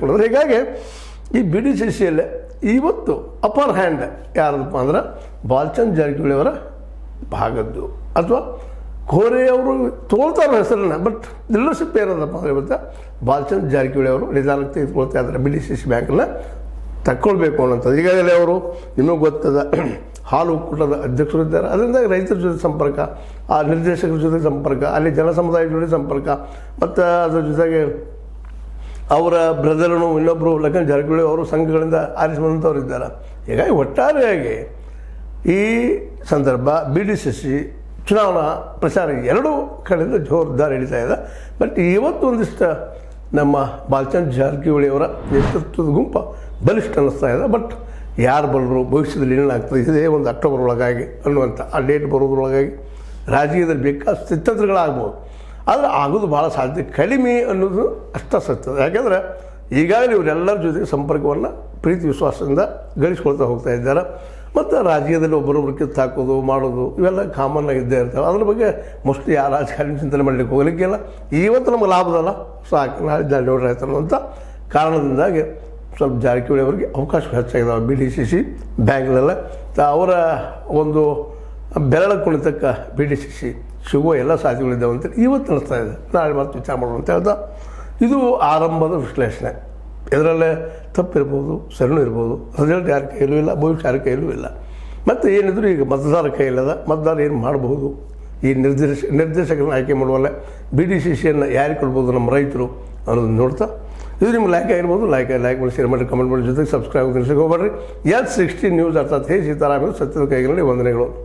ಗಳಿಸ್ಕೊಂಡ್ರೆ. ಹೀಗಾಗಿ ಈ B D C ಸಿಯಲ್ಲೇ ಇವತ್ತು ಅಪ್ಪರ್ ಹ್ಯಾಂಡ್ ಯಾರದಪ್ಪ ಅಂದ್ರೆ ಬಾಲ್ಚಂದ್ ಜಾರಕಿಹೊಳಿ ಅವರ ಭಾಗದ್ದು, ಅಥವಾ ಖೋರೆಯವರು ತೊಗೊಳ್ತಾರೆ ಹೆಸರನ್ನು. ಬಟ್ ಲೀಡರ್ಶಿಪ್ ಏನದಪ್ಪ ಅಂದರೆ ಇವತ್ತು ಬಾಲ್ಚಂದ್ ಜಾರಕಿಹೊಳಿ ಅವರು ನಿಧಾನಕ್ಕೆ ತೆಗೆದುಕೊಳ್ತಾ ಇದ್ದಾರೆ ಬಿ ಡಿ ಸಿ ಸಿ ಬ್ಯಾಂಕನ್ನು ತಕ್ಕೊಳ್ಬೇಕು ಅನ್ನೋಂಥದ್ದು. ಈಗಾಗಲೇ ಅವರು ನಿಮಗೆ ಗೊತ್ತದ ಹಾಲು ಒಕ್ಕೂಟದ ಅಧ್ಯಕ್ಷರು ಇದ್ದಾರೆ. ಅದರಿಂದ ರೈತರ ಜೊತೆ ಸಂಪರ್ಕ, ಆ ನಿರ್ದೇಶಕರ ಜೊತೆ ಸಂಪರ್ಕ, ಅಲ್ಲಿ ಜನ ಸಮುದಾಯದ ಜೊತೆ ಸಂಪರ್ಕ, ಮತ್ತು ಅದರ ಜೊತೆಗೆ ಅವರ ಬ್ರದರನು ಇನ್ನೊಬ್ಬರು ಲಖನ್ ಜಾರಕಿಹೊಳಿ ಅವರು ಸಂಘಗಳಿಂದ ಆರಿಸಿ ಬಂದಂಥವ್ರು ಇದ್ದಾರೆ. ಹೀಗಾಗಿ ಒಟ್ಟಾರೆಯಾಗಿ ಈ ಸಂದರ್ಭ ಬಿ ಡಿ ಸಿ ಸಿ ಚುನಾವಣಾ ಪ್ರಚಾರ ಎರಡೂ ಕಡೆಯಿಂದ ಜೋರ್ದಾರ್ ಹಿಡಿತಾ ಇದೆ. ಬಟ್ ಇವತ್ತು ಒಂದಿಷ್ಟು ನಮ್ಮ ಬಾಲ್ಚಂದ್ ಜಾರಕಿಹೊಳಿ ಅವರ ನೇತೃತ್ವದ ಗುಂಪು ಬಲಿಷ್ಠ ಅನ್ನಿಸ್ತಾ ಇದೆ. ಬಟ್ ಯಾರು ಬಲ್ಲರು, ಭವಿಷ್ಯದಲ್ಲಿ ಏನಾಗ್ತದೆ, ಇದೇ ಒಂದು ಅಕ್ಟೋಬರ್ ಒಳಗಾಗಿ ಅನ್ನುವಂಥ ಆ ಡೇಟ್ ಬರೋದ್ರೊಳಗಾಗಿ ರಾಜಕೀಯದಲ್ಲಿ ಬೇಕಾದ ಸ್ಥಿತ್ಯಂತರಗಳಾಗ್ಬೋದು. ಆದರೆ ಆಗೋದು ಭಾಳ ಸಾಧ್ಯತೆ ಕಡಿಮೆ ಅನ್ನೋದು ಅಷ್ಟ ಸತ್ಯ. ಯಾಕೆಂದರೆ ಈಗಾಗಲೇ ಇವರೆಲ್ಲರ ಜೊತೆಗೆ ಸಂಪರ್ಕವನ್ನು ಪ್ರೀತಿ ವಿಶ್ವಾಸದಿಂದ ಗಳಿಸ್ಕೊಳ್ತಾ ಹೋಗ್ತಾ ಇದ್ದಾರೆ. ಮತ್ತು ರಾಜಕೀಯದಲ್ಲಿ ಒಬ್ಬರೊಬ್ಬರು ಕಿತ್ತು ಹಾಕೋದು ಮಾಡೋದು ಇವೆಲ್ಲ ಕಾಮನ್ ಆಗಿದ್ದೇ ಇರ್ತವೆ. ಅದ್ರ ಬಗ್ಗೆ ಮೋಸ್ಟ್ಲಿ ಯಾರು ರಾಜಕಾರಣಿ ಚಿಂತನೆ ಮಾಡಲಿಕ್ಕೆ ಹೋಗಲಿಕ್ಕಿಲ್ಲ. ಇವತ್ತು ನಮಗೆ ಲಾಭದಲ್ಲ, ಸಾಕು ನಾಳೆ ದಾಂಡೇಗೌಡರು ಆಯ್ತಾರ ಅಂತ ಕಾರಣದಿಂದಾಗಿ ಸ್ವಲ್ಪ ಜಾರಕಿಹೊಳಿ ಅವರಿಗೆ ಅವಕಾಶ ಹೆಚ್ಚಾಗಿದ್ದಾವೆ ಬಿ ಡಿ ಸಿ ಸಿ ಬ್ಯಾಂಕ್ನಲ್ಲ. ಅವರ ಒಂದು ಬೆರಳ ಕುಣಿತಕ್ಕ ಬಿ ಡಿ ಸಿ ಸಿ ಸಿಗುವ ಎಲ್ಲ ಸಾಧ್ಯತೆಗಳಿದ್ದಾವೆ ಅಂತೇಳಿ ಇವತ್ತು ಅನ್ನಿಸ್ತಾ ಇದೆ. ನಾಳೆ ಮತ್ತೆ ವಿಚಾರ ಮಾಡೋಣ ಅಂತ ಹೇಳ್ತಾ ಇದು ಆರಂಭದ ವಿಶ್ಲೇಷಣೆ. ಇದರಲ್ಲೇ ತಪ್ಪಿರ್ಬೋದು, ಸರಿನೂ ಇರ್ಬೋದು. ರಿಸಲ್ಟ್ ಯಾರ ಕೈಯಲ್ಲೂ ಇಲ್ಲ, ಭವಿಷ್ಯ ಯಾರ ಕೈಯಲ್ಲೂ ಇಲ್ಲ. ಮತ್ತು ಏನಿದ್ರು ಈಗ ಮತದಾರ ಕೈಯಿಲ್ಲದ, ಮತದಾರ ಏನು ಮಾಡಬಹುದು, ಈ ನಿರ್ದೇಶಕರನ್ನ ಆಯ್ಕೆ ಮಾಡುವಲ್ಲ ಬಿ ಡಿ ಸಿ ಸಿಯನ್ನು ಯಾರಿಗೆ ಕೊಡ್ಬೋದು ನಮ್ಮ ರೈತರು ಅನ್ನೋದನ್ನು ನೋಡ್ತಾ, ಇದು ನಿಮ್ಗೆ ಲೈಕ್ ಆಗಿರ್ಬೋದು. ಲೈಕ್ ಮಾಡಿ, ಶೇರ್ ಮಾಡಿ, ಕಮೆಂಟ್ ಮಾಡಿ, ಜೊತೆಗೆ ಸಬ್ಸ್ಕ್ರೈಬ್ ತಿಳಿಸಕ್ಕೆ ಹೋಗ್ಬೇಡ್ರಿ. S16 ನ್ಯೂಸ್ ಅರ್ಥಾತ್ ಹೇ ಸೀತಾರಾಮ ಸತ್ಯದ ಕೈಗಳಲ್ಲಿ ವಂದನೆಗಳು.